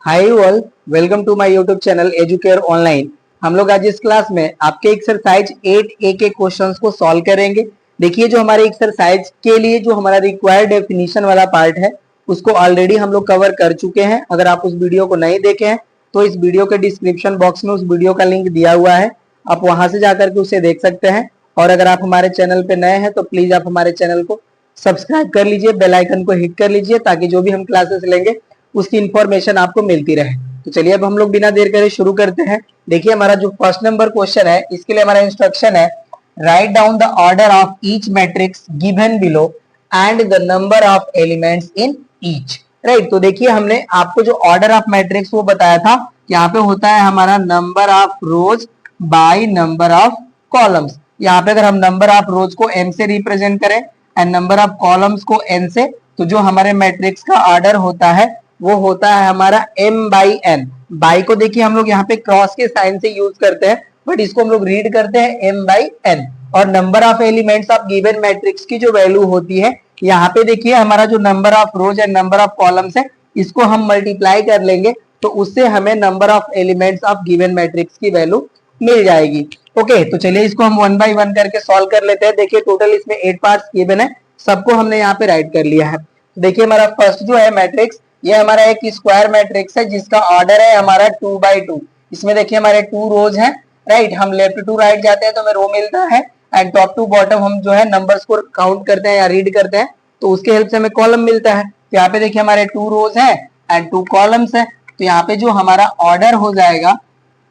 Hi all, welcome to my YouTube channel Educare online. हम लोग आज इस क्लास में आपके एक्सरसाइज 8A के क्वेश्चंस को सॉल्व करेंगे। देखिए, जो हमारे एक्सरसाइज के लिए जो हमारा रिक्वायर्ड डेफिनेशन वाला पार्ट है उसको ऑलरेडी हम लोग कवर कर चुके हैं। अगर आप उस वीडियो को नहीं देखे हैं तो इस वीडियो के डिस्क्रिप्शन बॉक्स में उस वीडियो का लिंक दिया हुआ है, आप वहां से जाकर के उसे देख सकते हैं। और अगर आप हमारे चैनल पे नए हैं तो प्लीज आप हमारे चैनल को सब्सक्राइब कर लीजिए, बेल आइकन को हिट कर लीजिए ताकि जो भी हम क्लासेस लेंगे उसकी इंफॉर्मेशन आपको मिलती रहे। तो चलिए अब हम लोग बिना देर करे शुरू करते हैं। देखिए, हमारा जो फर्स्ट नंबर क्वेश्चन है इसके लिए हमारा इंस्ट्रक्शन है, write down the order of each matrix given below and the number of elements in each. Right, तो देखिए हमने आपको जो ऑर्डर ऑफ मैट्रिक्स वो बताया था, यहाँ पे होता है हमारा number of rose by number of columns. यहाँ पे अगर हम नंबर ऑफ रोज को m से रिप्रेजेंट करें एंड नंबर ऑफ कॉलम्स को n से, तो जो हमारे मैट्रिक्स का ऑर्डर होता है वो होता है हमारा m बाई n। बाई को देखिए हम लोग यहाँ पे क्रॉस के साइन से यूज करते हैं, बट इसको हम लोग रीड करते हैं m बाई n। और number of elements of given matrix की जो वैल्यू होती है, यहाँ पे देखिए हमारा जो number of rose and number of columns है इसको हम मल्टीप्लाई कर लेंगे तो उससे हमें number of elements of given matrix की वैल्यू मिल जाएगी। ओके, तो चलिए इसको हम वन बाई वन करके सॉल्व कर लेते हैं। देखिए टोटल इसमें 8 पार्ट्स गिवन है, सबको हमने यहाँ पे राइट कर लिया है। तो देखिए हमारा फर्स्ट जो है मैट्रिक्स, ये हमारा एक स्क्वायर मैट्रिक्स है जिसका ऑर्डर है हमारा 2 बाई 2। इसमें देखिए हमारे 2 रोज हैं। राइट, हम लेफ्ट टू राइट जाते हैं तो हमें रो मिलता है एंड टॉप टू बॉटम हम जो है नंबर्स को काउंट करते हैं या रीड करते हैं तो उसके हेल्प से हमें कॉलम मिलता है। तो यहाँ पे देखिए हमारे 2 रोज है एंड 2 कॉलम्स है। तो यहाँ पे जो हमारा ऑर्डर हो जाएगा,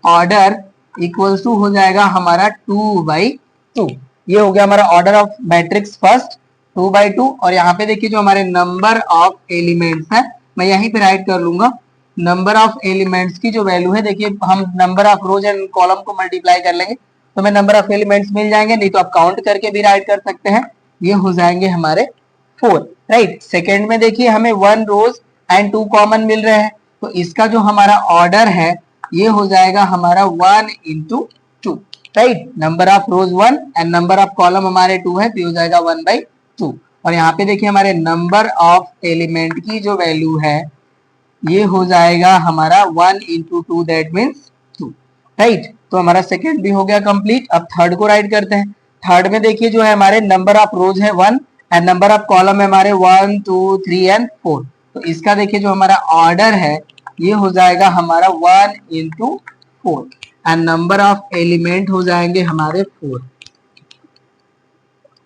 ऑर्डर इक्वल्स टू हो जाएगा हमारा 2 बाई 2। ये हो गया हमारा order of matrix first 2 by 2। और यहाँ पे देखिए जो हमारे नंबर ऑफ एलिमेंट्स है, मैं यहीं पे राइट कर लूंगा। नंबर ऑफ एलिमेंट्स की जो वैल्यू है, देखिए हम number of rose and column को मल्टीप्लाई कर लेंगे तो हमें नंबर ऑफ एलिमेंट्स मिल जाएंगे, नहीं तो आप काउंट करके भी राइट कर सकते हैं। ये हो जाएंगे हमारे 4। राइट, सेकेंड में देखिए हमें 1 रोज एंड 2 कॉमन मिल रहे हैं, तो इसका जो हमारा ऑर्डर है ये हो जाएगा हमारा 1 into 2। Right, number of rose 1 and number of column हमारे 2 है, तो ये हो जाएगा 1 बाई 2। और यहाँ पे देखिए हमारे नंबर ऑफ एलिमेंट की जो वैल्यू है ये हो जाएगा हमारा 1 इंटू 2, दैट मीन्स 2। राइट, तो हमारा सेकेंड भी हो गया कंप्लीट। अब थर्ड को राइट करते हैं। थर्ड में देखिए जो है हमारे नंबर ऑफ रोज है 1 एंड नंबर ऑफ कॉलम है हमारे 1 2 3 एंड 4। तो इसका देखिए जो हमारा ऑर्डर है ये हो जाएगा हमारा 1 into 4 and number of element हो जाएंगे हमारे 4।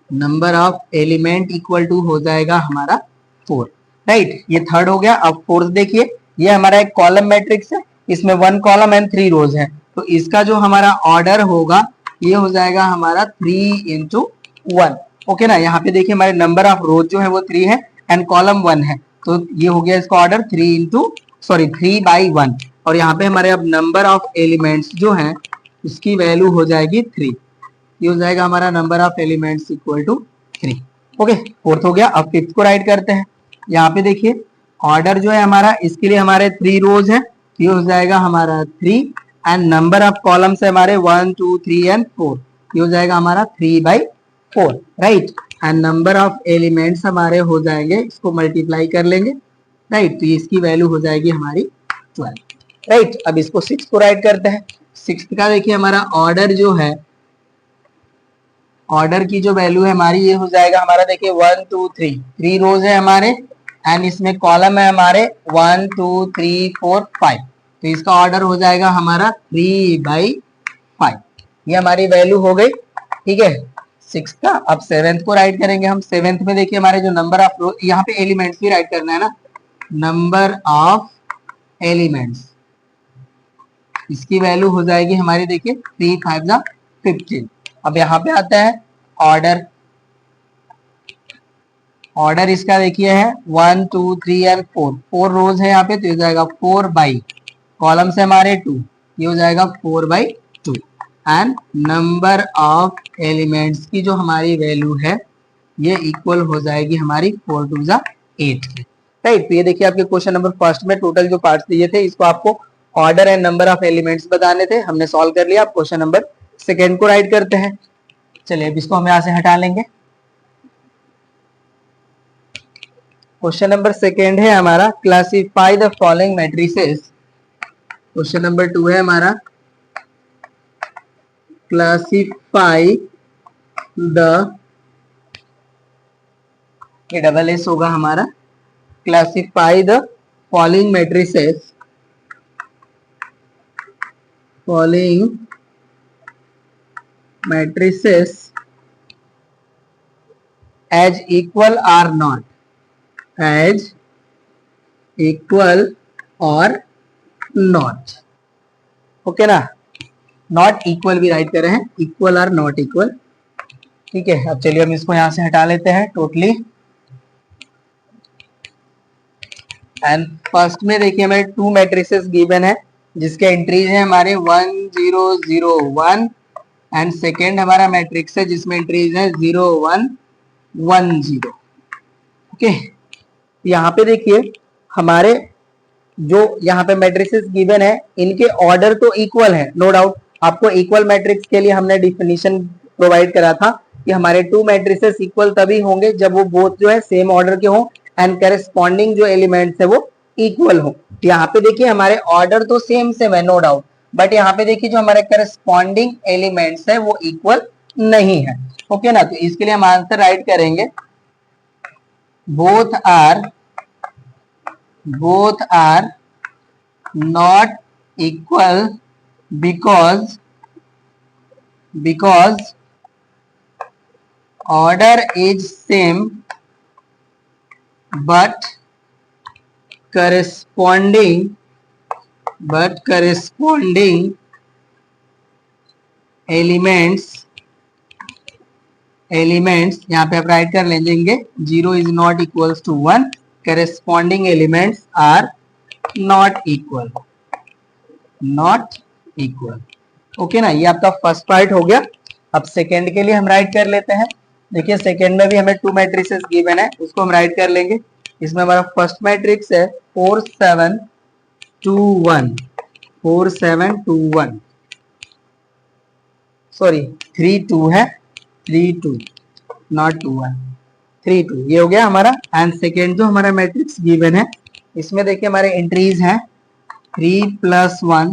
Number of element equal to हो जाएगा हमारा 4। राइट, ये थर्ड हो गया। अब फोर्थ देखिए, ये हमारा एक कॉलम मैट्रिक्स है, इसमें 1 कॉलम एंड 3 रोज है, तो इसका जो हमारा ऑर्डर होगा ये हो जाएगा हमारा 3 इंटू 1। ओके ना, यहाँ पे देखिए हमारे नंबर ऑफ रोज जो है वो 3 है एंड कॉलम 1 है, तो ये हो गया इसका ऑर्डर 3 बाई 1। और यहाँ पे हमारे अब नंबर ऑफ एलिमेंट्स जो है उसकी वैल्यू हो जाएगी 3। ये हो जाएगा हमारा number of elements equal to 3। Okay, fourth हो गया। अब फिफ्थ को राइट करते हैं। यहाँ पे देखिए ऑर्डर जो है हमारा, इसके लिए हमारे 3 रोज है, ये हो जाएगा हमारा 3 एंड नंबर ऑफ कॉलम्स है हमारे 1 2 3 एंड 4, ये हो जाएगा हमारा 3 by 4। Right, and number of elements हमारे हो जाएंगे, इसको मल्टीप्लाई कर लेंगे। राइट, तो इसकी वैल्यू हो जाएगी हमारी 12। राइट, अब इसको 6 को राइट करते हैं। 6 का देखिए हमारा ऑर्डर जो है, ऑर्डर की जो वैल्यू है हमारी ये हो जाएगा हमारा, देखिए 1 2 3 रोज है हमारे एंड इसमें कॉलम है हमारे 1 2 3 4 5, तो इसका ऑर्डर हो जाएगा हमारा 3 बाई 5। ये हमारी वैल्यू हो गई। ठीक है 6 का। अब 7th को राइट करेंगे हम। 7th में देखिए हमारे जो नंबर ऑफ, यहाँ पे एलिमेंट्स भी राइट करना है ना, नंबर ऑफ एलिमेंट्स, इसकी वैल्यू हो जाएगी हमारी, देखिए 3 5 15। अब यहाँ पे आता है ऑर्डर, ऑर्डर इसका देखिए है 1 2 3 एंड 4 रोज है यहाँ पे, तो ये जाएगा 4 बाई, कॉलम से हमारे 2, ये हो जाएगा 4 by 2 and number of elements की जो हमारी वैल्यू है ये इक्वल हो जाएगी हमारी 4 2 8। राइट, तो ये देखिए आपके क्वेश्चन नंबर फर्स्ट में टोटल जो पार्ट्स दिए थे इसको आपको order and number of elements बताने थे, हमने सॉल्व कर लिया। आप क्वेश्चन नंबर सेकेंड को राइट करते हैं। चलिए अब इसको हम यहां से हटा लेंगे। क्वेश्चन नंबर सेकेंड है हमारा, classify the following matrices question number 2 है हमारा, क्लासिफाई द, ये डबल एस होगा हमारा, classify the following matrices, following matrices as equal or not, as equal और नॉट, ओके ना, नॉट इक्वल भी राइट कर रहे हैं, इक्वल और नॉट इक्वल, ठीक है। अब चलिए हम इसको यहां से हटा लेते हैं टोटली। एंड फर्स्ट में देखिए हमें 2 मैट्रिसेस गिवन है जिसके एंट्रीज है हमारे 1 0 0 1, एंड सेकेंड हमारा मैट्रिक्स है जिसमें एंट्रीज है 0 1 1 0, ओके। यहाँ पे देखिए हमारे जो यहाँ पे मैट्रिसेस गिवन है इनके ऑर्डर तो इक्वल है, नो डाउट। आपको इक्वल मैट्रिक्स के लिए हमने डिफिनीशन प्रोवाइड करा था कि हमारे 2 मैट्रिसेस इक्वल तभी होंगे जब वो बोथ जो है सेम ऑर्डर के हों एंड करेस्पॉन्डिंग जो एलिमेंट्स है वो इक्वल हो। यहाँ पे देखिए हमारे ऑर्डर तो सेम सेम है, नो डाउट, बट यहाँ पे देखिए जो हमारे करेस्पॉन्डिंग एलिमेंट्स है वो इक्वल नहीं है, ओके ना। तो इसके लिए हम आंसर राइट करेंगे, both are not equal because order is same but corresponding elements यहाँ पे आप राइट कर लेंगे 0 is not equals to 1, corresponding elements are not equal, okay ना। ये आपका फर्स्ट पार्ट हो गया। अब सेकेंड के लिए हम राइट कर लेते हैं। देखिए सेकेंड में भी हमें 2 मैट्रिसेस गिवन है, उसको हम राइट कर लेंगे। इसमें हमारा फर्स्ट मैट्रिक्स है 4 7 2 1, 4 7 2 1, सॉरी 3 2 है, 3 2 नॉट 2 1, 3 2, ये हो गया हमारा। एंड सेकेंड जो हमारा मैट्रिक्स गिवन है इसमें देखिए हमारे एंट्रीज हैं 3 + 1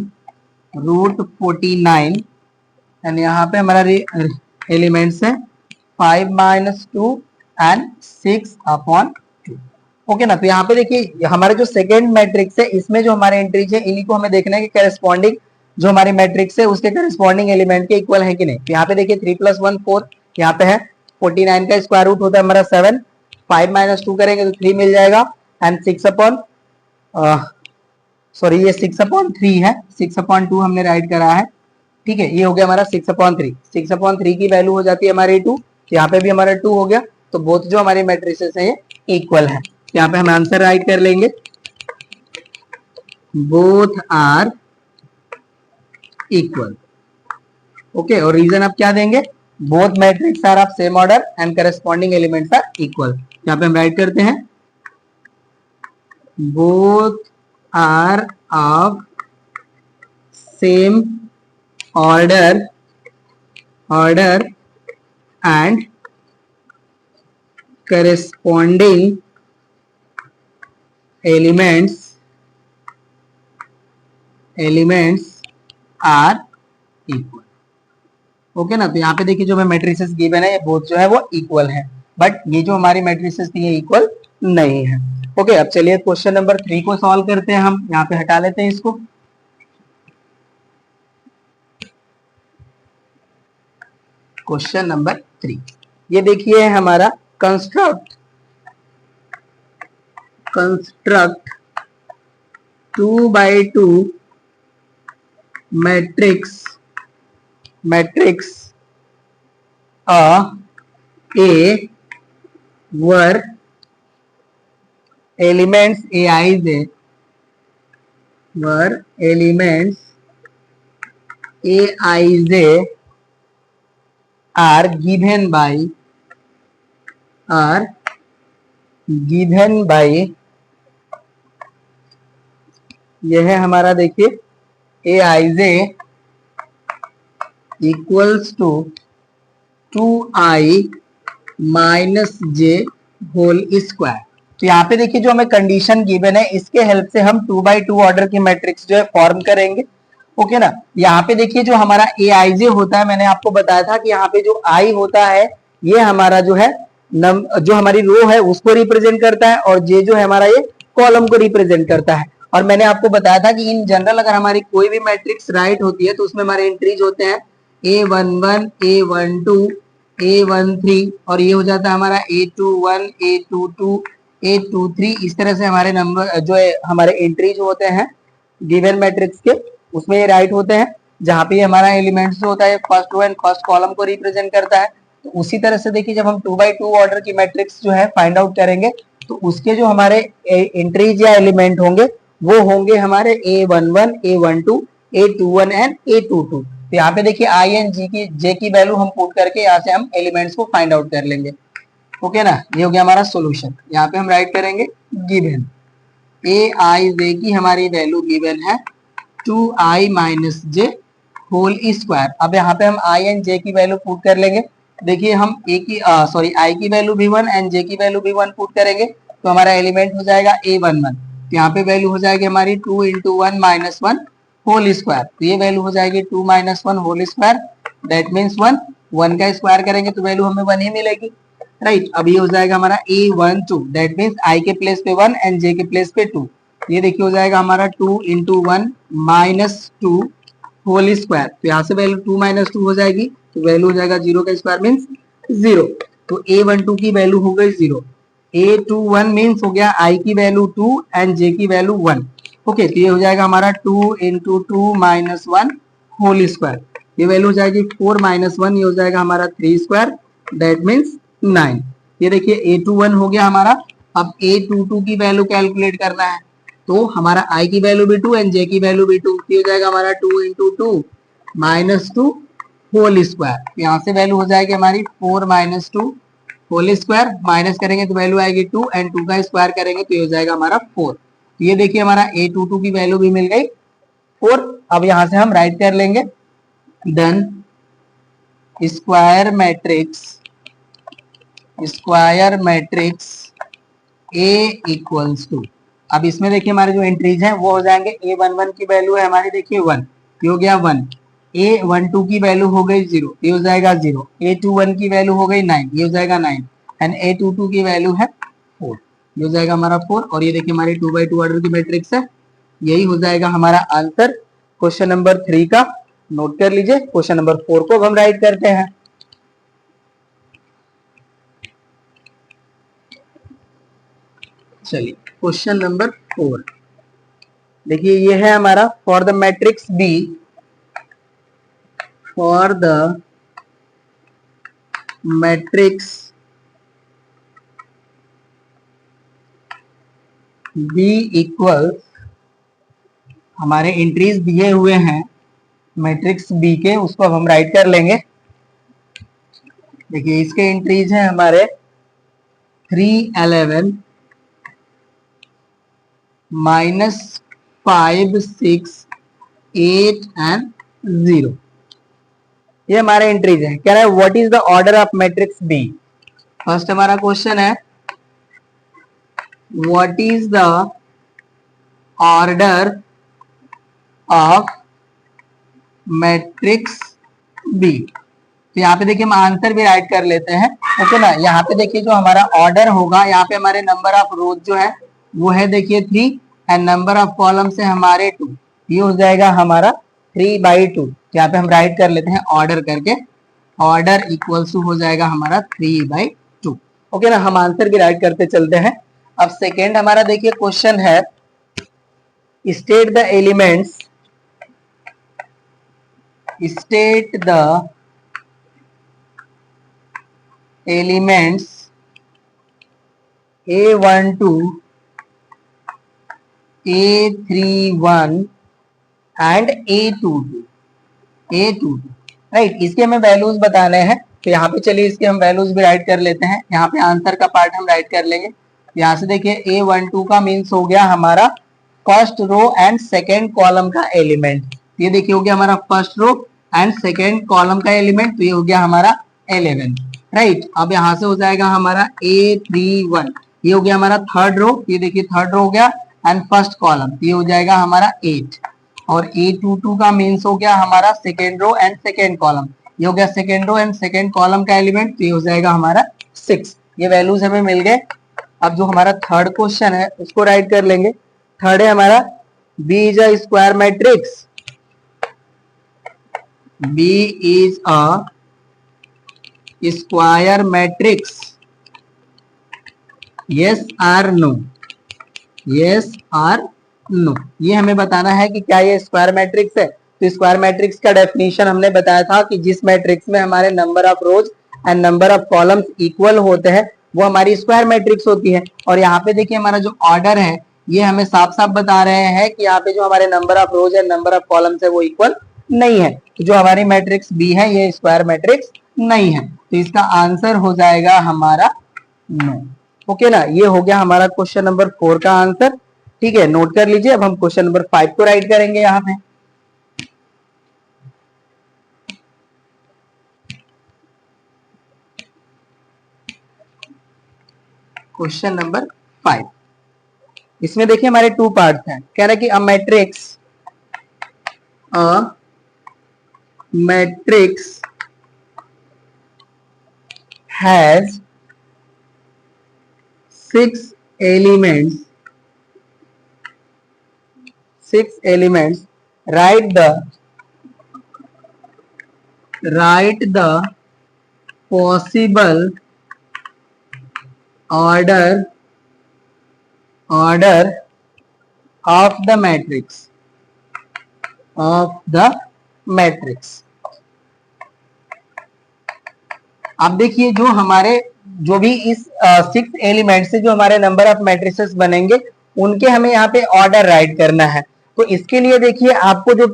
√49, एंड यहाँ पे हमारा एलिमेंट्स है 5 - 2 एंड 6/2, ओके ना। तो यहाँ पे देखिए हमारे जो सेकेंड मैट्रिक्स है इसमें जो हमारे एंट्रीज है इन्हीं को हमें देखना है कि करेस्पॉन्डिंग जो हमारी मैट्रिक्स है उसके करेस्पॉन्डिंग एलिमेंट के इक्वल है कि नहीं। तो यहाँ पे देखिए 3 + 1 4, यहाँ पे है 49 का स्क्वायर रूट होता है हमारा 7, 5 - 2 करेंगे तो 3 मिल जाएगा, एंड 6 सॉरी ये 6/3 है, 6/2 हमने राइट करा है, ठीक है। ये हो गया हमारा 6/3, 6/3 की वैल्यू हो जाती है हमारी 2, यहाँ पे भी हमारा 2 हो गया। तो बोथ जो हमारी मैट्रिसेस है ये इक्वल है, यहाँ पे हम आंसर राइट कर लेंगे, बोथ आर इक्वल, ओके। और रीजन आप क्या देंगे, both matrix are of same order and corresponding elements are equal. यहाँ पे हम राइट करते हैं, both are of same order and corresponding elements are equal, okay ना। तो यहाँ पे देखिए जो हमें मैट्रिसेस गिवन है ये बोथ जो है वो इक्वल है, बट ये जो हमारी मैट्रिसेस थी ये इक्वल नहीं है, ओके। अब चलिए क्वेश्चन नंबर 3 को सॉल्व करते हैं। हम यहाँ पे हटा लेते हैं इसको। क्वेश्चन नंबर 3 ये देखिए हमारा construct 2x2 matrix A were elements Aij are given by यह है हमारा देखिए Aij equals to 2i - j whole square. तो यहाँ पे देखिए जो हमें कंडीशन गिवन है इसके हेल्प से हम 2x2 ऑर्डर की मैट्रिक्स जो है फॉर्म करेंगे। ओके ना, यहाँ पे देखिए जो हमारा Aij होता है, मैंने आपको बताया था कि यहाँ पे जो I होता है ये हमारा जो है जो हमारी रो है उसको रिप्रेजेंट करता है, और जे जो है हमारा ये कॉलम को रिप्रेजेंट करता है। और मैंने आपको बताया था कि इन जनरल अगर हमारी कोई भी मैट्रिक्स राइट होती है तो उसमें हमारे एंट्रीज होते हैं A11, A12, A13, और ये हो जाता है हमारा A21, A22, A23। इस तरह से हमारे नंबर जो है हमारे एंट्रीज होते हैं गिवन मैट्रिक्स के, उसमें ये राइट होते हैं, जहां पे हमारा एलिमेंट्स जो होता है first row and first column को रिप्रेजेंट करता है। तो उसी तरह से देखिए जब हम 2x2 ऑर्डर की मैट्रिक्स जो है फाइंड आउट करेंगे तो उसके जो हमारे एंट्रीज या एलिमेंट होंगे वो होंगे हमारे A11, A12, A21 and A22। तो यहाँ पे देखिए आई एंड जे की वैल्यू हम पुट करके यहाँ से हम एलिमेंट्स को फाइंड आउट कर लेंगे। ओके ना, ये हो गया हमारा सॉल्यूशन। यहाँ पे हम राइट करेंगे गिवन Aij की हमारी वैल्यू गिवन है 2i माइनस जे होल स्क्वायर। अब यहाँ पे हम आई एंड जे की वैल्यू पुट कर लेंगे। देखिए हम आई की वैल्यू भी 1 एंड जे की वैल्यू भी 1 पुट करेंगे तो हमारा एलिमेंट हो जाएगा A11। तो यहाँ पे वैल्यू हो जाएगी हमारी 2 इंटू 1 माइनस 1 होल स्क्वायर। तो ये वैल्यू हो जाएगी 2 minus 1 whole square, that means 1। 1 का स्क्वायर करेंगे तो वैल्यू हमें 1 ही मिलेगी, राइट। अब ये हो जाएगा हमारा A12, दैट मीन्स आई के प्लेस पे 1 एंड जे के प्लेस पे 2। ये देखिए हो जाएगा हमारा 2 इंटू 1 माइनस 2 होल स्क्वायर। तो यहाँ से वैल्यू 2 माइनस 2 हो जाएगी, तो वैल्यू हो जाएगा 0 का स्क्वायर मीन्स 0। तो A12 की वैल्यू हो गई 0। A21 मीन्स हो गया I की वैल्यू 2 एंड J की वैल्यू 1। ओके, तो ये हो जाएगा हमारा 2 इंटू 2 माइनस 1 होल स्क्वायर। ये वैल्यू हो जाएगी 4 माइनस 1, ये हो जाएगा हमारा 3 स्क्वायर, दैट मीन्स 9। ये देखिए A21 हो गया हमारा। अब A22 की वैल्यू कैलकुलेट करना है, तो हमारा I की वैल्यू भी 2 एंड J की वैल्यू भी 2। हो जाएगा हमारा 2 इंटू 2 माइनस 2 होल स्क्वायर। यहाँ से वैल्यू हो जाएगी हमारी 4 माइनस 2 होल स्क्वायर, माइनस करेंगे तो वैल्यू आएगी 2 एंड 2 का स्क्वायर करेंगे तो ये हो जाएगा हमारा 4। ये देखिए हमारा A22 की वैल्यू भी मिल गई 4। अब यहाँ से हम राइट कर लेंगे then square matrix A equals to. अब इसमें देखिए हमारे जो एंट्रीज हैं वो हो जाएंगे A11 की वैल्यू है हमारी देखिए 1, ये हो गया 1। A12 की वैल्यू हो गई 0, ये हो जाएगा 0। A21 की वैल्यू हो गई 9, ये हो जाएगा 9 एंड A22 की वैल्यू है 4, ये हो जाएगा हमारा 4। और ये देखिए हमारी 2x2 ऑर्डर की मैट्रिक्स है। यही हो जाएगा हमारा आंसर क्वेश्चन नंबर 3 का। नोट कर लीजिए। क्वेश्चन नंबर 4 को हम राइट करते हैं। चलिए क्वेश्चन नंबर 4 देखिए, ये है हमारा for the matrix B, for the matrix B equal, हमारे एंट्रीज दिए हुए हैं मैट्रिक्स B के, उसको अब हम राइट कर लेंगे। देखिए इसके एंट्रीज हैं हमारे 3, 11, माइनस 5, 6, 8 एंड 0। ये हमारे एंट्रीज है। कह रहा है what is the order of matrix B. First हमारा क्वेश्चन है what is the order of matrix B. तो यहाँ पे देखिए हम आंसर भी राइट कर लेते हैं। ओके ना, यहाँ पे देखिए जो हमारा ऑर्डर होगा, यहाँ पे हमारे नंबर ऑफ रोज जो है वो है देखिए 3 एंड नंबर ऑफ कॉलम से हमारे 2। ये हो जाएगा हमारा 3/2। यहाँ पे हम राइट कर लेते हैं ऑर्डर करके, ऑर्डर इक्वल्स टू हो जाएगा हमारा 3/2। ओके ना, हम आंसर भी राइट करते चलते हैं। अब सेकेंड हमारा देखिए क्वेश्चन है state the elements, state the elements A12, A31 and A22, right. इसके हमें वैल्यूज बताने हैं, तो यहाँ पे चलिए इसके हम वैल्यूज भी राइट कर लेते हैं। यहाँ पे आंसर का पार्ट हम राइट कर लेंगे। यहाँ से देखिए A12 का मीन्स हो गया हमारा first row and second column का एलिमेंट। ये देखिए हो गया हमारा first row and second column का एलिमेंट, तो ये हो गया हमारा 11, राइट। अब यहाँ से हो जाएगा हमारा A31। ये हो गया हमारा थर्ड रो, ये देखिए थर्ड रो हो गया, एंड फर्स्ट कॉलम ये हो जाएगा हमारा 8, और A22 का मीन्स हो गया हमारा second row and second column, ये हो गया second row and second column का एलिमेंट, तो ये हो जाएगा हमारा 6। ये वैल्यूज हमें मिल गए। अब जो हमारा थर्ड क्वेश्चन है उसको राइट कर लेंगे। थर्ड है हमारा B is a square matrix, B is a square matrix, yes or no, yes or no. ये हमें बताना है कि क्या ये स्क्वायर मैट्रिक्स है। तो स्क्वायर मैट्रिक्स का डेफिनेशन हमने बताया था कि जिस मैट्रिक्स में हमारे number of rose and number of columns equal होते हैं वो हमारी स्क्वायर मैट्रिक्स होती है। और यहाँ पे देखिए हमारा जो ऑर्डर है ये हमें साफ साफ बता रहे हैं कि यहाँ पे जो हमारे number of rose and number of columns है वो इक्वल नहीं है। तो जो हमारी मैट्रिक्स बी है ये स्क्वायर मैट्रिक्स नहीं है, तो इसका आंसर हो जाएगा हमारा नो। ओके ना, ये हो गया हमारा क्वेश्चन नंबर 4 का आंसर। ठीक है, नोट कर लीजिए। अब हम क्वेश्चन नंबर 5 को राइट करेंगे यहाँ पे। क्वेश्चन नंबर 5, इसमें देखिए हमारे 2 पार्ट्स हैं। कह रहा है कि a matrix has 6 elements, 6 elements, write the possible order of the matrix, अब देखिए जो हमारे जो भी इस 6 एलिमेंट से जो हमारे नंबर ऑफ मैट्रिसेस बनेंगे उनके हमें यहाँ पे ऑर्डर राइट करना है। तो इसके लिए देखिए आपको जो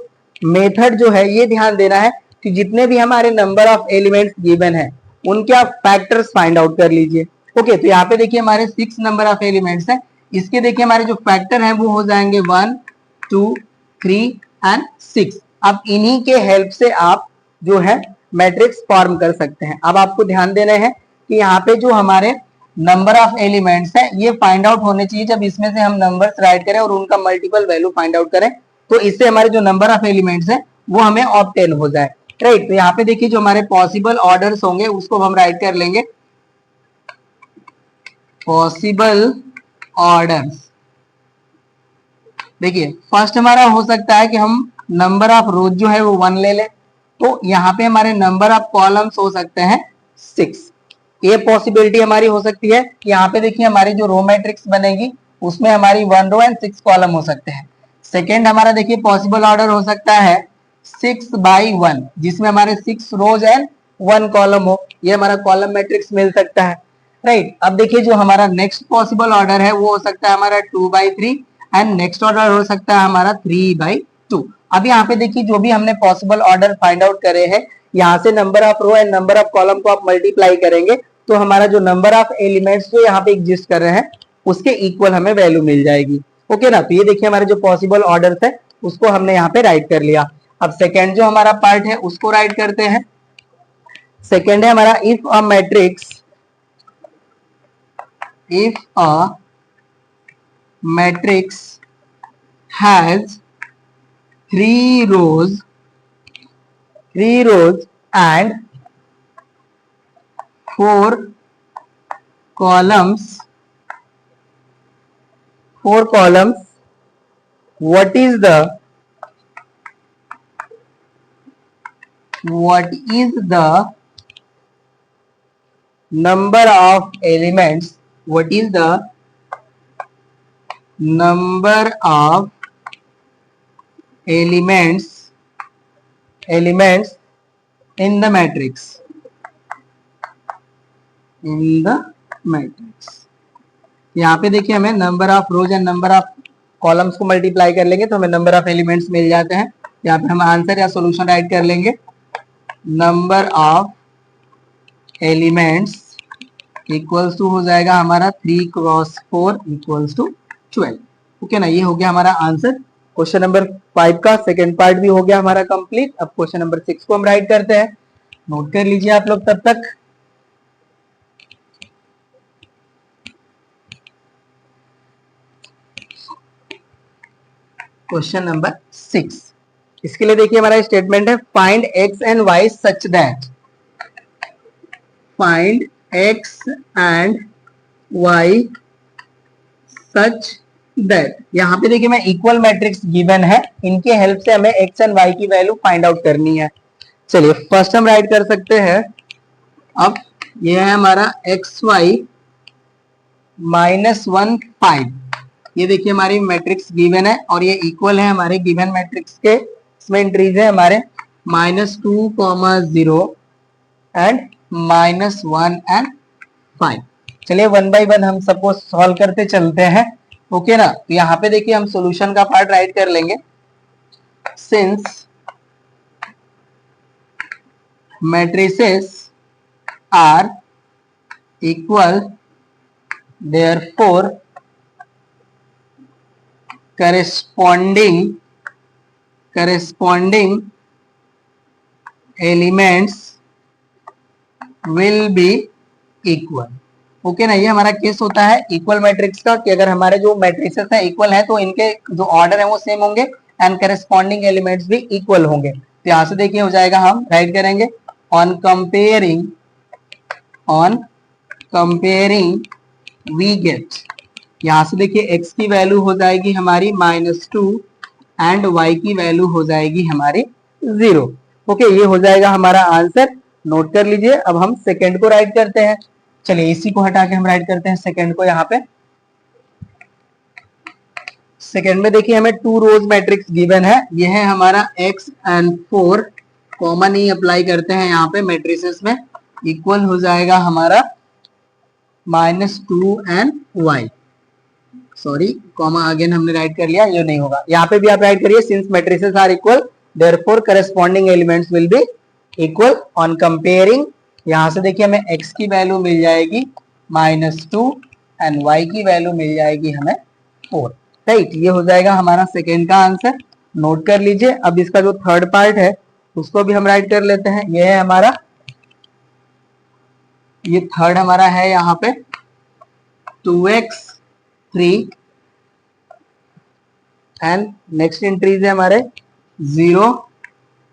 मेथड जो है ये ध्यान देना है कि जितने भी हमारे नंबर ऑफ एलिमेंट्स गिवन है उनके आप फैक्टर्स फाइंड आउट कर लीजिए। ओके, तो यहाँ पे देखिए हमारे 6 नंबर ऑफ एलिमेंट्स हैं, इसके देखिए हमारे जो फैक्टर हैं वो हो जाएंगे 1, 2, 3 एंड 6। अब इन्हीं के हेल्प से आप जो है मैट्रिक्स फॉर्म कर सकते हैं। अब आपको ध्यान देना है कि यहाँ पे जो हमारे नंबर ऑफ एलिमेंट्स है ये फाइंड आउट होने चाहिए जब इसमें से हम नंबर्स राइट करें और उनका मल्टीपल वैल्यू फाइंड आउट करें, तो इससे हमारे जो नंबर ऑफ एलिमेंट्स है वो हमें ऑब्टेन हो जाए। राइट, तो यहाँ पे देखिए जो हमारे पॉसिबल ऑर्डर्स होंगे उसको हम राइट कर लेंगे। पॉसिबल ऑर्डर्स, देखिए फर्स्ट हमारा हो सकता है कि हम नंबर ऑफ रोज जो है वो 1 ले लें, तो यहाँ पे हमारे नंबर ऑफ कॉलम्स हो सकते हैं 6। ये पॉसिबिलिटी हमारी हो सकती है कि यहाँ पे देखिए हमारी जो रो मैट्रिक्स बनेगी उसमें हमारी 1 रो एंड 6 कॉलम हो सकते हैं। सेकेंड हमारा देखिए पॉसिबल ऑर्डर हो सकता है 6/1 जिसमें हमारे 6 रोज एंड 1 कॉलम हो, ये हमारा कॉलम मैट्रिक्स मिल सकता है। राइट, अब देखिए जो हमारा नेक्स्ट पॉसिबल ऑर्डर है वो हो सकता है हमारा 2/3 एंड नेक्स्ट ऑर्डर हो सकता है हमारा 3/2। अब यहाँ पे देखिए जो भी हमने पॉसिबल ऑर्डर फाइंड आउट करे हैं यहाँ से number of row and number of column को आप मल्टीप्लाई करेंगे तो हमारा जो नंबर ऑफ एलिमेंट्स जो यहाँ पे एग्जिस्ट कर रहे हैं उसके इक्वल हमें वैल्यू मिल जाएगी। ओके ना, तो ये देखिए हमारे जो पॉसिबल ऑर्डर्स है उसको हमने यहाँ पे राइट कर लिया। अब सेकेंड जो हमारा पार्ट है उसको राइट करते हैं। सेकेंड है हमारा if a matrix has 3 rows and 4 columns, what is the number of elements, what is the number of elements in the matrix, यहाँ पे देखिए हमें number of rose and number of columns को multiply कर लेंगे तो हमें नंबर ऑफ एलिमेंट्स मिल जाते हैं। यहाँ पे हम आंसर या सॉल्यूशन राइट कर लेंगे। Number of elements equals to हो जाएगा हमारा 3 × 4 इक्वल्स टू 12। ओके ना, ये हो गया हमारा आंसर क्वेश्चन नंबर 5 का। सेकेंड पार्ट भी हो गया हमारा कंप्लीट। अब क्वेश्चन नंबर 6 को हम राइट करते हैं। नोट कर लीजिए आप लोग तब तक। क्वेश्चन नंबर 6, इसके लिए देखिए हमारा स्टेटमेंट है find X and Y such that, find X and Y such that. यहाँ पे देखिए मैं इक्वल मैट्रिक्स गिवन है, इनके हेल्प से हमें एक्स एंड वाई की वैल्यू फाइंड आउट करनी है। चलिए फर्स्ट हम राइट कर सकते हैं, अब ये है हमारा एक्स वाई -1 5, ये देखिए हमारी मैट्रिक्स गिवन है और ये इक्वल है हमारे गिवन मैट्रिक्स के। इसमें एंट्रीज है हमारे -2, 0 एंड -1 एंड 5। चलिए वन बाय वन हम सबको सॉल्व करते चलते हैं, ओके ना। तो यहाँ पे देखिए हम सॉल्यूशन का पार्ट राइट कर लेंगे। Since matrices are equal therefore corresponding elements will be equal। Okay ना, ये हमारा केस होता है इक्वल मैट्रिक्स का कि अगर हमारे जो मैट्रिसेस है इक्वल है तो इनके जो ऑर्डर है वो सेम होंगे एंड करस्पॉन्डिंग एलिमेंट्स भी इक्वल होंगे। तो यहाँ से देखिए हो जाएगा, हम राइट करेंगे ऑन कंपेयरिंग वी गेट, यहां से देखिए x की वैल्यू हो जाएगी हमारी -2 एंड y की वैल्यू हो जाएगी हमारी 0। ओके, ये हो जाएगा हमारा आंसर, नोट कर लीजिए। अब हम सेकंड को राइट करते हैं। चलिए इसी को हटा के हम राइट करते हैं सेकंड को। यहाँ पे सेकंड में देखिए हमें 2 रोज मैट्रिक्स गिवन है, ये है हमारा x and 4, common he apply करते हैं यहाँ पे मैट्रिसेस में, इक्वल हो जाएगा हमारा -2 and y, sorry comma again हमने राइट कर लिया, ये नहीं होगा। यहाँ पे भी आप राइट करिए since matrices are equal therefore corresponding elements will be equal on comparing. यहाँ से देखिए हमें x की वैल्यू मिल जाएगी -2 एंड y की वैल्यू मिल जाएगी हमें 4, राइट। ये हो जाएगा हमारा सेकेंड का आंसर, नोट कर लीजिए। अब इसका जो थर्ड पार्ट है उसको भी हम राइट कर लेते हैं। ये है हमारा, ये थर्ड हमारा है यहाँ पे 2x3 एंड नेक्स्ट एंट्रीज है हमारे 0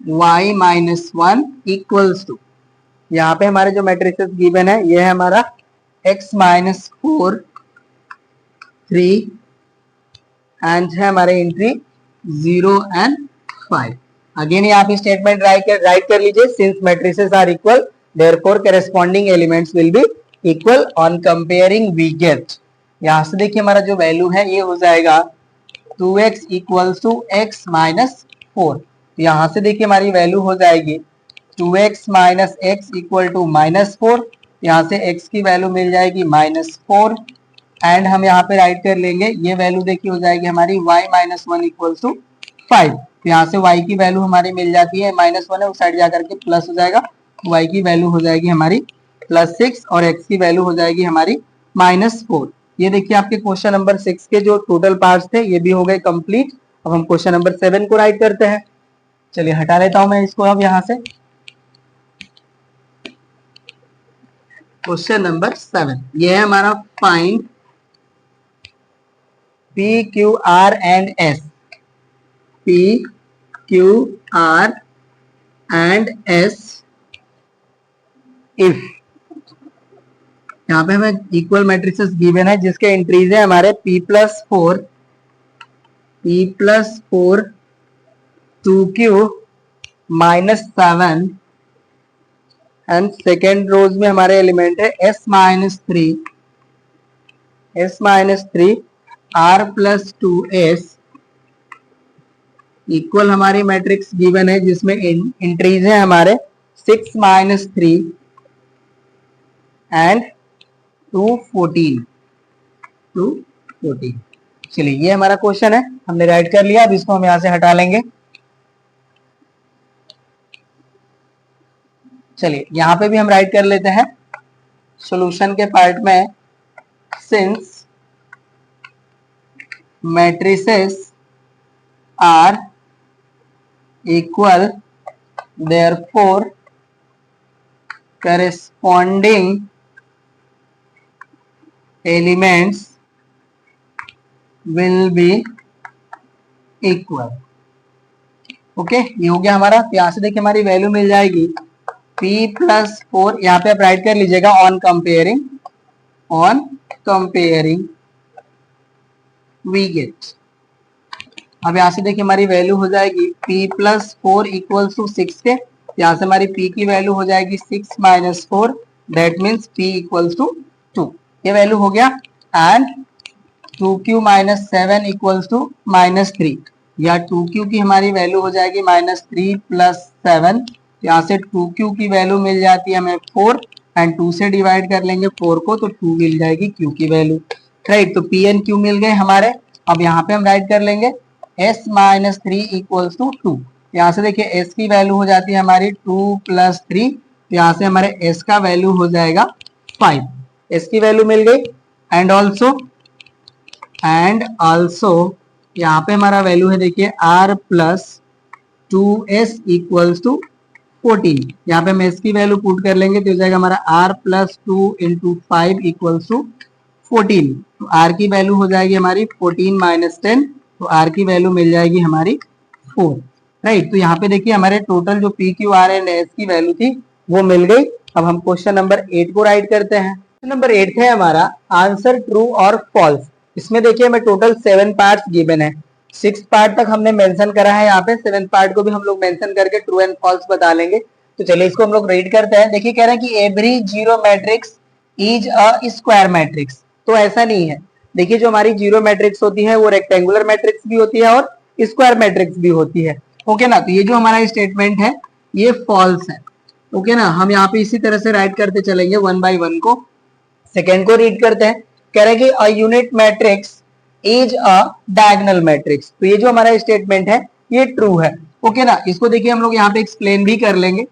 y -1 इक्वल्स टू, यहाँ पे हमारे जो मैट्रिसेस गिवन है ये है हमारा x -4 3 एंड है हमारे एंट्री 0 एंड 5। अगेन यहाँ पे स्टेटमेंट राइट कर लीजिए, since matrices are equal therefore corresponding elements will be equal on comparing we get. यहाँ से देखिए हमारा जो वैल्यू है ये हो जाएगा 2x इक्वल्स टू x -4। यहाँ से देखिए हमारी वैल्यू हो जाएगी 2x - x इक्वल टू -4, यहाँ से x की वैल्यू मिल जाएगी -4 एंड हम यहाँ पे राइट कर लेंगे, ये वैल्यू देखिए हो जाएगी हमारी y -1 इक्वल्स टू 5। यहाँ से y की वैल्यू हमारी मिल जाती है -1 है उस साइड जाकर के प्लस हो जाएगा, y की वैल्यू हो जाएगी हमारी +6 और x की वैल्यू हो जाएगी हमारी -4। ये देखिए आपके क्वेश्चन नंबर 6 के जो टोटल पार्ट्स थे ये भी हो गए कंप्लीट। अब हम क्वेश्चन नंबर 7 को राइट करते हैं। चलिए हटा लेता हूं मैं इसको अब यहाँ से। क्वेश्चन नंबर 7 ये है हमारा find P Q R and S, P Q R and S if, यहाँ पे हमें इक्वल मैट्रिसेस गिवन है जिसके एंट्रीज है हमारे P+4 2Q -7 एंड सेकेंड रोज में हमारे एलिमेंट है S -3 R+2S इक्वल हमारी मैट्रिक्स गिवन है जिसमें एंट्रीज है हमारे 6 -3 एंड 214। चलिए ये हमारा क्वेश्चन है, हमने राइट कर लिया। अब इसको हम यहां से हटा लेंगे। चलिए यहाँ पे भी हम राइट कर लेते हैं सॉल्यूशन के पार्ट में, since matrices are equal therefore corresponding elements will be equal. Okay, ये हो गया हमारा। यहाँ से देखिए हमारी वैल्यू मिल जाएगी p प्लस 4, यहाँ पे आप राइट कर लीजिएगा ऑन कंपेयरिंग वी गेट। अब यहाँ से देखिए हमारी वैल्यू हो जाएगी p प्लस 4 इक्वल टू 6 के, यहाँ से हमारी p की वैल्यू हो जाएगी 6 minus 4, that means p equals to 2। ये वैल्यू हो गया। And 2q minus 7 equals to minus 3, या 2q की हमारी वैल्यू हो जाएगी माइनस 3 प्लस 7, यहाँ से 2q की वैल्यू मिल जाती है हमें 4, एंड 2 से डिवाइड कर लेंगे 4 को तो 2 मिल जाएगी q की वैल्यू। राइट, तो p एंड q मिल गए हमारे। अब यहाँ पे हम राइट कर लेंगे s माइनस 3 इक्वल्स टू 2, यहाँ से देखिए s की वैल्यू हो जाती है हमारी 2 प्लस 3, यहाँ से हमारे s का वैल्यू हो जाएगा 5, s की वैल्यू मिल गई। एंड ऑल्सो यहाँ पे हमारा वैल्यू है देखिए r plus 2s equals to 14, यहाँ पे हम s की वैल्यू पुट कर लेंगे तो हो जाएगा हमारा r plus 2 into 5 equals to 14, तो r की वैल्यू हो जाएगी हमारी 14 माइनस 10, तो r की वैल्यू मिल जाएगी हमारी 4। राइट, तो यहाँ पे देखिए हमारे टोटल जो p q r and s की वैल्यू थी वो मिल गई। अब हम क्वेश्चन नंबर 8 को राइट करते हैं। क्वेश्चन नंबर 8 है हमारा आंसर ट्रू और फॉल्स। इसमें देखिए हमें टोटल 7 पार्ट्स गिवन है, 6 पार्ट तक हमने मेंशन करा है, यहाँ पे 7 पार्ट को भी हम लोग मेंशन करके ट्रू एंड फॉल्स बता लेंगे। तो चलिए इसको हम लोग रीड करते हैं। देखिए कह रहे हैं कि every zero matrix is a square matrix. तो ऐसा नहीं है, देखिए जो हमारी जीरो मैट्रिक्स होती है वो रेक्टेंगुलर मैट्रिक्स भी होती है और स्क्वायर मैट्रिक्स भी होती है। ओके ना, तो ये जो हमारा स्टेटमेंट है ये फॉल्स है। ओके ना, हम यहाँ पे इसी तरह से राइट करते चलेंगे वन बाय वन को। सेकेंड को रीड करते हैं। कह रहे हैं कि a unit matrix is a diagonal matrix. तो ये जो हमारा स्टेटमेंट है ये ट्रू है। ओके ना, इसको देखिए हम लोग यहाँ पे एक्सप्लेन भी कर लेंगे।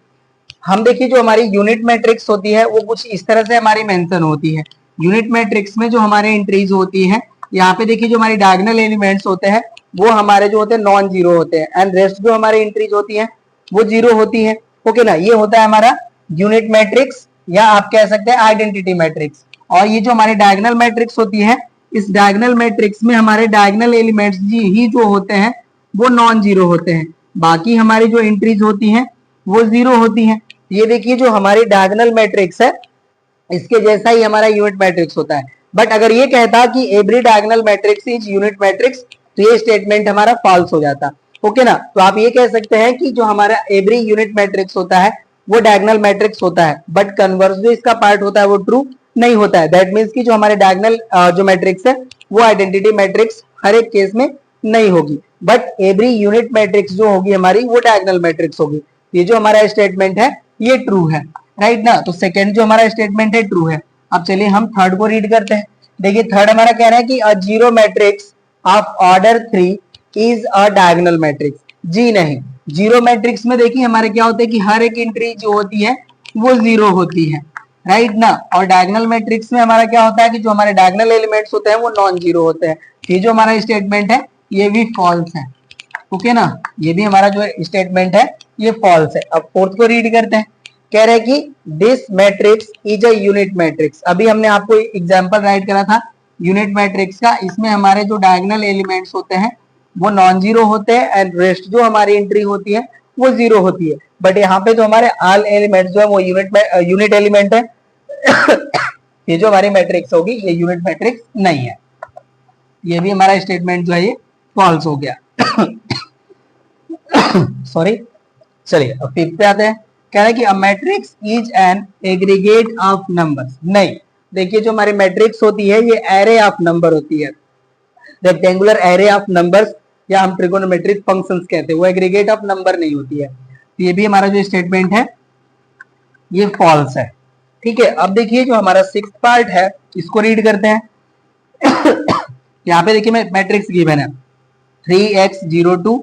हम देखिए जो हमारी यूनिट मैट्रिक्स होती है वो कुछ इस तरह से हमारी मेंशन होती है। यूनिट मैट्रिक्स में जो हमारे एंट्रीज होती है, यहाँ पे देखिए जो हमारी डायगोनल एलिमेंट्स होते हैं वो हमारे जो होते हैं नॉन जीरो होते हैं, एंड रेस्ट जो हमारी एंट्रीज होती है वो जीरो होती है। ओके ना, ये होता है हमारा यूनिट मैट्रिक्स, या आप कह सकते हैं आइडेंटिटी मैट्रिक्स। और ये जो हमारी डायगोनल मैट्रिक्स होती है, इस डायगोनल मैट्रिक्स में हमारे डायगोनल एलिमेंट्स ही जो होते हैं वो नॉन जीरो होते हैं, बाकी हमारी जो एंट्रीज होती हैं वो जीरो होती हैं। ये देखिए जो हमारी डायगोनल मैट्रिक्स है इसके जैसा ही हमारा यूनिट मैट्रिक्स होता है। बट अगर ये कहता कि every diagonal matrix is unit matrix तो ये स्टेटमेंट हमारा फॉल्स हो जाता। ओके ना, तो आप ये कह सकते हैं कि जो हमारा एवरी यूनिट मैट्रिक्स होता है वो डायगोनल मैट्रिक्स होता है, बट कन्वर्स जो इसका पार्ट होता है वो ट्रू नहीं होता है। दैट मीन्स कि जो हमारे डायगोनल जो मैट्रिक्स है वो आइडेंटिटी मैट्रिक्स हर एक केस में नहीं होगी, बट एवरी यूनिट मैट्रिक्स जो होगी हमारी वो डायगोनल मैट्रिक्स होगी। ये जो हमारा स्टेटमेंट है ये ट्रू है। राइट ना, तो सेकंड जो हमारा स्टेटमेंट है ट्रू है। अब चलिए हम थर्ड को रीड करते हैं। देखिए थर्ड हमारा कह रहा है कि a zero matrix of order 3 is a diagonal matrix. जी नहीं, जीरो मैट्रिक्स में देखिए हमारे क्या होता है कि हर एक एंट्री जो होती है वो जीरो होती है। राइट ना, और डायगोनल मैट्रिक्स में हमारा क्या होता है कि जो हमारे डायगोनल एलिमेंट्स होते हैं वो नॉन जीरो होते हैं। ये जो हमारा स्टेटमेंट है ये भी फॉल्स है। ओके ना, ये भी हमारा जो स्टेटमेंट है ये फॉल्स है। अब फोर्थ को रीड करते हैं। कह रहे हैं कि this matrix is a unit matrix. अभी हमने आपको एग्जांपल राइट करा था यूनिट मैट्रिक्स का, इसमें हमारे जो डायगोनल एलिमेंट्स होते हैं वो नॉन जीरो होते हैं, एंड रेस्ट जो हमारी एंट्री होती है वो जीरो होती है। बट यहाँ पे जो हमारे ऑल एलिमेंट्स जो है वो यूनिट एलिमेंट है। ये जो हमारी मैट्रिक्स होगी ये यूनिट मैट्रिक्स नहीं है। ये भी हमारा स्टेटमेंट जो है ये फॉल्स हो गया। सॉरी, चलिए अब फिफ्थ पे आते हैं। कह रहे हैं कि a matrix is an aggregate of numbers. नहीं, देखिए जो हमारी मैट्रिक्स होती है ये एरे ऑफ नंबर होती है, रेक्टेंगुलर एरे ऑफ नंबर्स, या हम ट्रिगोनोमेट्रिक फंक्शंस कहते हैं, वो एग्रीगेट ऑफ नंबर नहीं होती है। तो ये भी हमारा जो स्टेटमेंट है ये फॉल्स है। ठीक है, अब देखिए जो हमारा सिक्स पार्ट है इसको रीड करते हैं। यहाँ पे देखिए मैट्रिक्स गिवन है 3x 0 2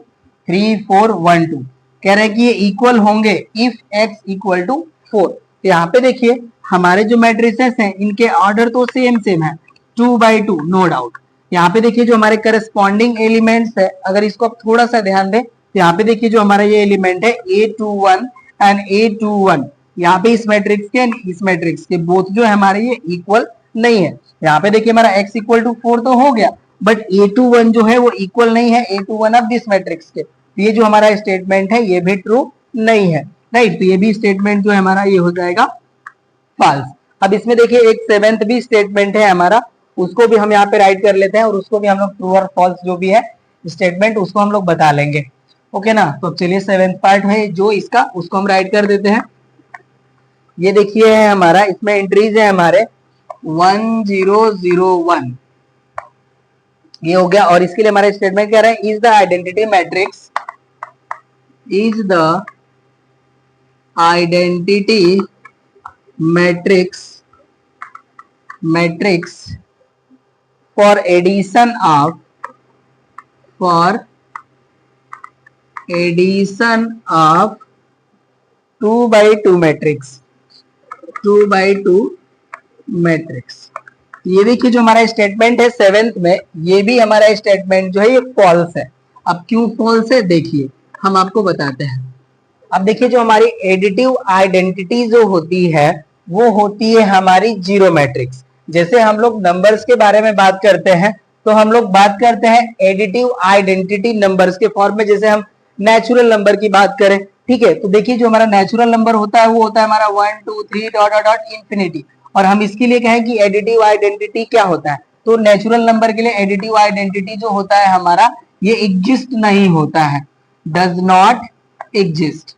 3 4 1 2। कह रहे हैं कि ये इक्वल होंगे इफ x इक्वल टू 4। तो यहाँ पे देखिए हमारे जो मैट्रिसेस हैं इनके ऑर्डर तो सेम है 2 by 2, नो डाउट। यहाँ पे देखिए जो हमारे करस्पॉन्डिंग एलिमेंट्स है, अगर इसको आप थोड़ा सा ध्यान दें तो यहाँ पे देखिए जो हमारा ये एलिमेंट है A21 एंड A21, यहाँ पे इस मैट्रिक्स के इस मैट्रिक्स के बोथ जो है हमारे ये इक्वल नहीं है। यहाँ पे देखिए हमारा x इक्वल टू 4 तो हो गया, बट A21 जो है वो इक्वल नहीं है A21 ऑफ दिस मैट्रिक्स के। तो ये जो हमारा स्टेटमेंट है ये भी ट्रू नहीं है, राइट। तो ये भी स्टेटमेंट जो है हमारा ये हो जाएगा फॉल्स। अब इसमें देखिए एक सेवेंथ भी स्टेटमेंट है हमारा, उसको भी हम यहाँ पे राइट कर लेते हैं और उसको भी हम लोग ट्रू और फॉल्स जो भी है स्टेटमेंट उसको हम लोग बता लेंगे, ओके ना। तो अब चलिए सेवेंथ पार्ट है जो इसका, उसको हम राइट कर देते हैं। ये देखिए है हमारा, इसमें एंट्रीज है हमारे 1001, ये हो गया। और इसके लिए हमारा स्टेटमेंट कह रहा है is the identity matrix, is the identity matrix for addition of 2 by 2 matrix, 2 by 2 matrix. ये देखिए जो हमारा स्टेटमेंट है सेवेंथ में, ये भी हमारा स्टेटमेंट जो है ये फॉल्स है। अब क्यों फॉल्स है देखिए हम आपको बताते हैं। अब देखिए जो हमारी एडिटिव आइडेंटिटी जो होती है वो होती है हमारी जीरो मैट्रिक्स। जैसे हम लोग नंबर्स के बारे में बात करते हैं तो हम लोग बात करते हैं एडिटिव आइडेंटिटी नंबर्स के फॉर्म में। जैसे हम नेचुरल नंबर की बात करें, ठीक है, तो देखिए जो हमारा नेचुरल नंबर होता है वो होता है हमारा 1 2 3 डॉट डॉट डॉट इंफिनिटी। और हम इसके लिए कहें कि एडिटिव आइडेंटिटी क्या होता है, तो नेचुरल नंबर के लिए एडिटिव आइडेंटिटी जो होता है हमारा ये एग्जिस्ट नहीं होता है, does not exist,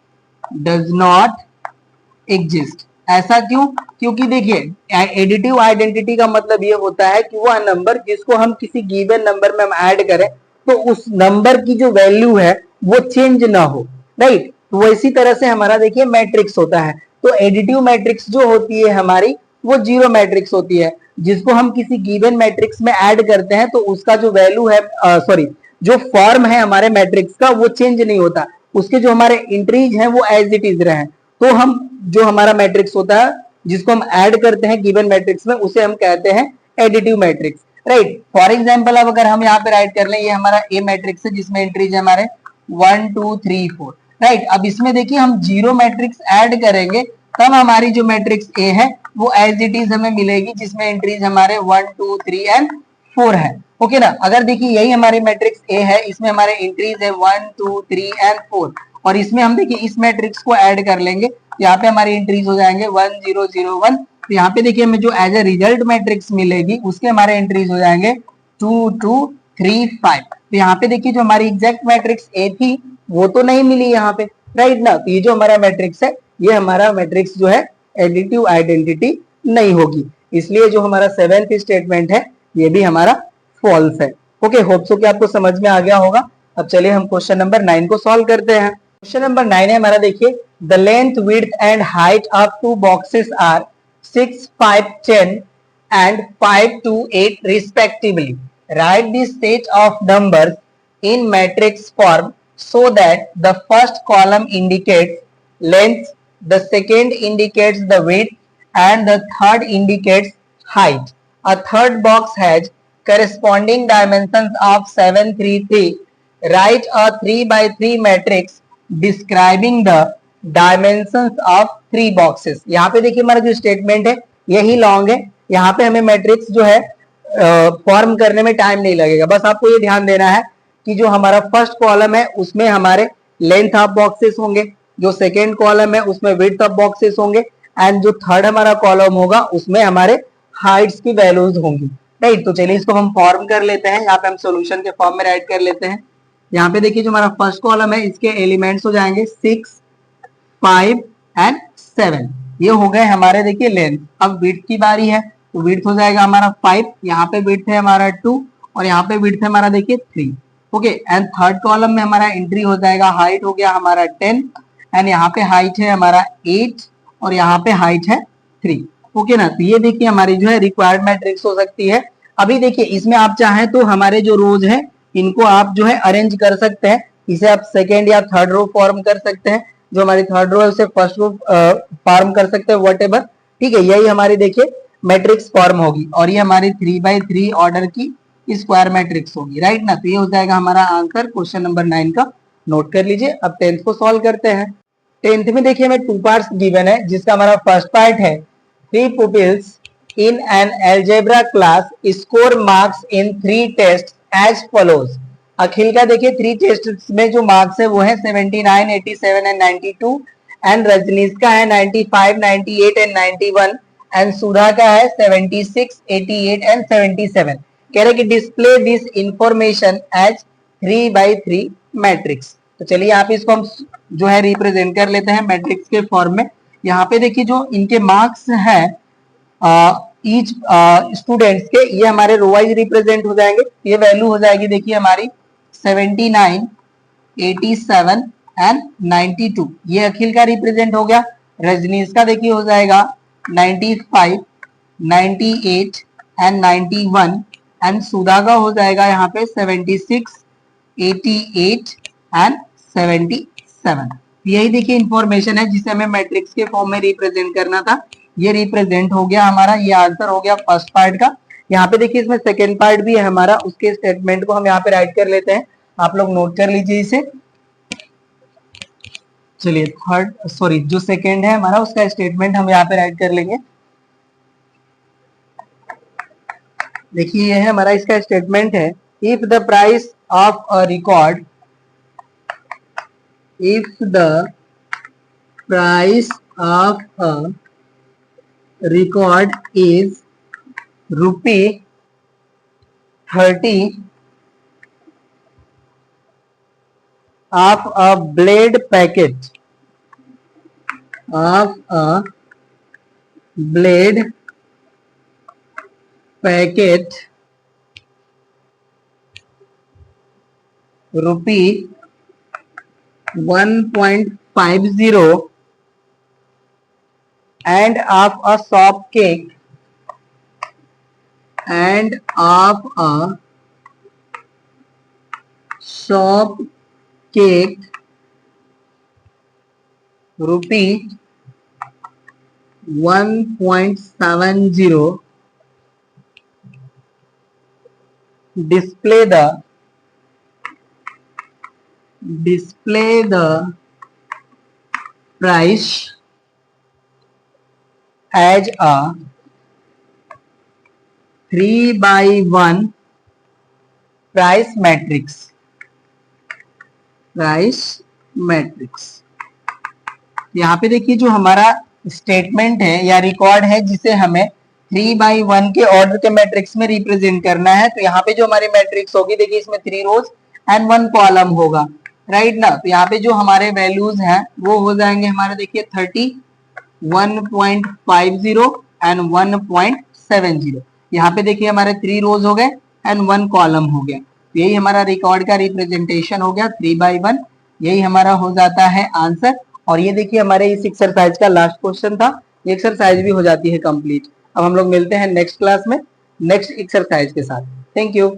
does not exist. ऐसा क्यों? क्योंकि देखिए एडिटिव आइडेंटिटी का मतलब ये होता है कि वह नंबर जिसको हम किसी गिवन नंबर में हम ऐड करें तो उस नंबर की जो वैल्यू है वो चेंज ना हो, राइट। तो इसी तरह से हमारा देखिए मैट्रिक्स होता है। तो एडिटिव मैट्रिक्स जो होती है हमारी वो जीरो मैट्रिक्स होती है, जिसको हम किसी गिवन मैट्रिक्स में ऐड करते हैं तो उसका जो वैल्यू है सॉरी जो फॉर्म है हमारे मैट्रिक्स का वो चेंज नहीं होता, उसके जो हमारे इंट्रीज हैं वो एज इट इज रहे। तो हम जो हमारा मैट्रिक्स होता है जिसको हम ऐड करते हैं गिवन मैट्रिक्स में उसे हम कहते हैं additive matrix, right. For example अब अगर हम यहाँ पे राइट कर लें, ये हमारा ए मैट्रिक्स है जिसमें एंट्रीज है हमारे 1 2 3 4, राइट। अब इसमें देखिए हम जीरो मैट्रिक्स ऐड करेंगे तब हमारी जो मैट्रिक्स ए है वो एज इट इज हमें मिलेगी, जिसमें एंट्रीज हमारे 1 2 3 एंड 4 है, ओके ना। अगर देखिए यही हमारी मैट्रिक्स ए है, इसमें हमारे एंट्रीज है 1 2 3 एंड 4, और इसमें हम देखिए इस मैट्रिक्स को ऐड कर लेंगे, यहाँ पे हमारी एंट्रीज हो जाएंगे 1 0 0 1। तो यहाँ पे देखिए हमें जो एज ए रिजल्ट मैट्रिक्स मिलेगी उसके हमारे एंट्रीज हो जाएंगे 2 2 3 5। तो यहाँ पे देखिए जो हमारी एग्जैक्ट मैट्रिक्स ए थी वो तो नहीं मिली यहाँ पे, राइट ना। तो ये जो हमारा मैट्रिक्स है ये हमारा मैट्रिक्स जो है एडिटिव आइडेंटिटी नहीं होगी, इसलिए जो हमारा सेवेंथ स्टेटमेंट है ये भी हमारा फॉल्स है। ओके, होप सो कि आपको समझ में आ गया होगा। अब चलिए हम क्वेश्चन नंबर 9 को सॉल्व करते हैं। क्वेश्चन नंबर 9 है हमारा, देखिए the length width and height of two boxes are 6 5 10 and 5 2 8 respectively. Write the set of numbers in matrix form so that the first column indicates length, the second indicates the width and the third indicates height. A third box has corresponding dimensions of 7 3 3. Write a 3 by 3 matrix describing the dimensions of 3 boxes. यहाँ पे देखिए हमारा जो statement है यही long है, यहाँ पे हमें मैट्रिक्स जो है फॉर्म करने में टाइम नहीं लगेगा। बस आपको ये ध्यान देना है कि जो हमारा फर्स्ट कॉलम है उसमें हमारे लेंथ ऑफ बॉक्सेस होंगे, जो सेकेंड कॉलम है उसमें विड्थ ऑफ बॉक्सेस होंगे एंड जो थर्ड हमारा कॉलम होगा उसमें हमारे हाइट्स की वैल्यूज होंगी, राइट। तो चलिए इसको हम फॉर्म कर लेते हैं, यहाँ पे हम सोल्यूशन के फॉर्म में राइट कर लेते हैं। यहाँ पे देखिए जो हमारा फर्स्ट कॉलम है इसके एलिमेंट्स हो जाएंगे 6 5 एंड 7, ये हो गए हमारे देखिए लेंथ। अब विड्थ की बारी है तो विड्थ हो जाएगा हमारा 5, यहाँ पे विड्थ है हमारा 2 और यहाँ पे विड्थ है हमारा देखिए 3, ओके। एंड थर्ड कॉलम में हमारा एंट्री हो जाएगा, हाइट हो गया हमारा 10 एंड यहाँ पे हाइट है हमारा 8 और यहाँ पे हाइट है 3, ओके ना। तो ये देखिए हमारी जो है रिक्वायर्ड मैट्रिक्स हो सकती है। अभी देखिए इसमें आप चाहें तो हमारे जो रोज है इनको आप जो है अरेंज कर सकते हैं, इसे आप सेकेंड या थर्ड रो फॉर्म कर सकते हैं, जो हमारी थर्ड रो है उसे फर्स्ट रो फॉर्म कर सकते हैं, व्हाटएवर, ठीक है। यही हमारी देखिए मैट्रिक्स फॉर्म होगी और ये हमारी 3 by 3 ऑर्डर की स्क्वायर मैट्रिक्स होगी, राइट ना। तो ये हो जाएगा हमारा आंसर क्वेश्चन नंबर 9 का, नोट कर लीजिए। अब 10th को सॉल्व करते हैं। 10th में देखिए हमें 2 पार्ट्स गिवन है, जिसका हमारा फर्स्ट पार्ट है 3 pupils in an algebra class score marks in 3 tests as follows. Akhil का देखिए 3 टेस्ट में जो मार्क्स है वो है 79, 87 एंड 92, एंड रजनीश का है 95, 98 एंड 91, एंड सुधा का है 76, 88 एंड 77। कह रहे कि display this information as 3x3 matrix. तो चलिए यहाँ पे इसको हम जो है रिप्रेजेंट कर लेते हैं मैट्रिक्स के फॉर्म में। यहाँ पे देखिए जो इनके मार्क्स है ईच स्टूडेंट्स के, ये हमारे रो वाइज रिप्रेजेंट हो जाएंगे। ये वैल्यू हो जाएगी देखिए हमारी 79, 87 एंड 92। ये अखिल का रिप्रेजेंट हो गया। रजनीश का देखिए हो जाएगा 95, 98 एंड 91, एंड सुधा का हो जाएगा यहाँ पे 76, 88 एंड 77। यही देखिए इंफॉर्मेशन है जिसे हमें मैट्रिक्स के फॉर्म में रिप्रेजेंट करना था। ये रिप्रेजेंट हो गया हमारा, ये आंसर हो गया फर्स्ट पार्ट का। यहाँ पे देखिए इसमें सेकेंड पार्ट भी है हमारा, उसके स्टेटमेंट को हम यहाँ पे राइट कर लेते हैं। आप लोग नोट कर लीजिए इसे। चलिए जो सेकेंड है हमारा उसका स्टेटमेंट हम यहाँ पे राइट कर लेंगे। देखिए ये है हमारा, इसका स्टेटमेंट है if the price of a record, if the price of a record is ₹30 of a blade packet rupee 1.50 and of a shop cake rupee 1.70, display the price as a 3x1 price matrix. यहाँ पे देखिए जो हमारा statement है या record है जिसे हमें 3x1 के ऑर्डर के मैट्रिक्स में रिप्रेजेंट करना है। तो यहाँ पे जो हमारी मैट्रिक्स होगी देखिए इसमें 3 रोज एंड 1 कॉलम होगा, राइट ना। तो यहाँ पे जो हमारे वैल्यूज हैं वो हो जाएंगे हमारे देखिए 30, 1.50 एंड 1.70। यहाँ पे देखिए हमारे 3 रोज हो गए एंड 1 कॉलम हो गया। तो यही हमारा रिकॉर्ड का रिप्रेजेंटेशन हो गया 3x1। यही हमारा हो जाता है आंसर। और ये देखिए हमारे इस एक्सरसाइज का लास्ट क्वेश्चन था। ये एक्सरसाइज भी हो जाती है कंप्लीट। अब हम लोग मिलते हैं नेक्स्ट क्लास में नेक्स्ट एक्सरसाइज के साथ। Thank you.